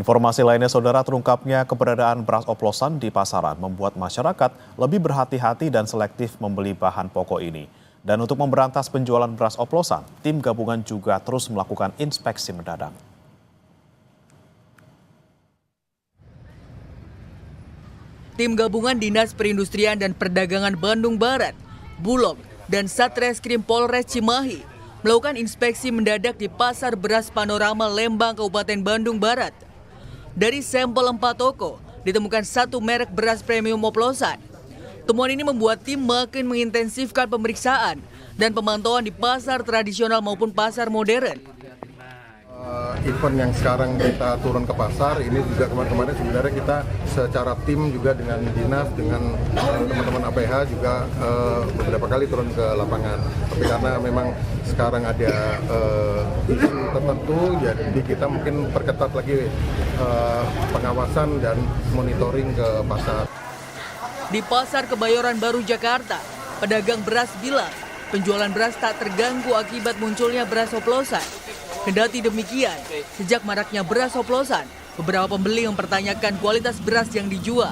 Informasi lainnya, saudara, terungkapnya keberadaan beras oplosan di pasaran membuat masyarakat lebih berhati-hati dan selektif membeli bahan pokok ini. Dan untuk memberantas penjualan beras oplosan, tim gabungan juga terus melakukan inspeksi mendadak. Tim gabungan Dinas Perindustrian dan Perdagangan Bandung Barat, Bulog, dan Satreskrim Polres Cimahi melakukan inspeksi mendadak di Pasar Beras Panorama Lembang, Kabupaten Bandung Barat. Dari sampel 4 toko, ditemukan 1 merek beras premium oplosan. Temuan ini membuat tim makin mengintensifkan pemeriksaan dan pemantauan di pasar tradisional maupun pasar modern. Event yang sekarang kita turun ke pasar, ini juga kemarin sebenarnya kita secara tim juga dengan dinas, dengan teman-teman APH juga beberapa kali turun ke lapangan. Tapi karena memang sekarang ada isu tertentu, jadi kita mungkin perketat lagi pengawasan dan monitoring ke pasar. Di Pasar Kebayoran Baru, Jakarta, pedagang beras bilang penjualan beras tak terganggu akibat munculnya beras oplosan. Kendati demikian, sejak maraknya beras oplosan, beberapa pembeli mempertanyakan kualitas beras yang dijual.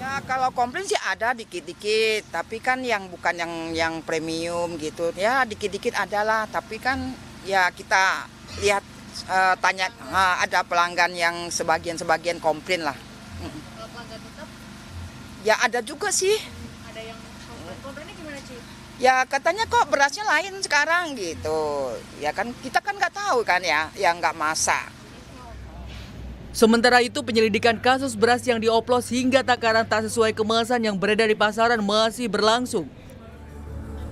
Ya kalau komplain sih ada dikit-dikit, tapi kan yang bukan yang premium gitu. Ya dikit-dikit adalah, tapi kan ya kita lihat tanya ada pelanggan yang sebagian komplain lah. Kalau pelanggan tetap? Ya ada juga sih. Ada yang komplainnya gimana, Ci? Ya katanya kok berasnya lain sekarang gitu. Ya kan kita kan nggak tahu kan ya, yang nggak masak. Sementara itu penyelidikan kasus beras yang dioplos hingga takaran tak sesuai kemasan yang beredar di pasaran masih berlangsung.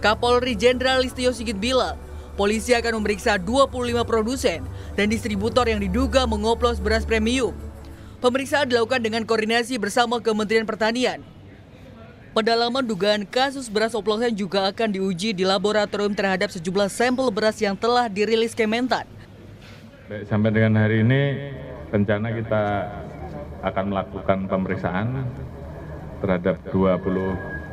Kapolri Jenderal Listio Sigit bilang, polisi akan memeriksa 25 produsen dan distributor yang diduga mengoplos beras premium. Pemeriksaan dilakukan dengan koordinasi bersama Kementerian Pertanian. Pendalaman dugaan kasus beras oplosan juga akan diuji di laboratorium terhadap sejumlah sampel beras yang telah dirilis Kementan. Sampai dengan hari ini rencana kita akan melakukan pemeriksaan terhadap 25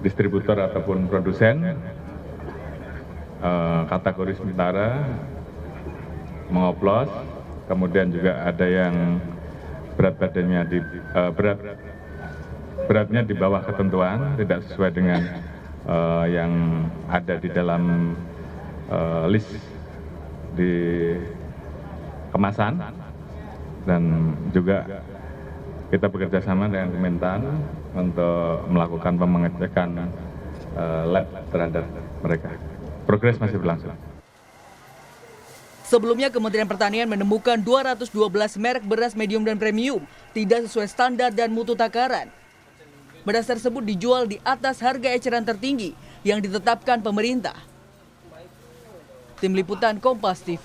distributor ataupun produsen kategori sementara mengoplos, kemudian juga ada yang beratnya di bawah ketentuan, tidak sesuai dengan yang ada di dalam list di kemasan, dan juga kita bekerja sama dengan Kementan untuk melakukan pengecekan lab terhadap mereka. Progres masih berlangsung. Sebelumnya Kementerian Pertanian menemukan 212 merek beras medium dan premium tidak sesuai standar dan mutu takaran. Beras tersebut dijual di atas harga eceran tertinggi yang ditetapkan pemerintah. Tim Liputan Kompas TV.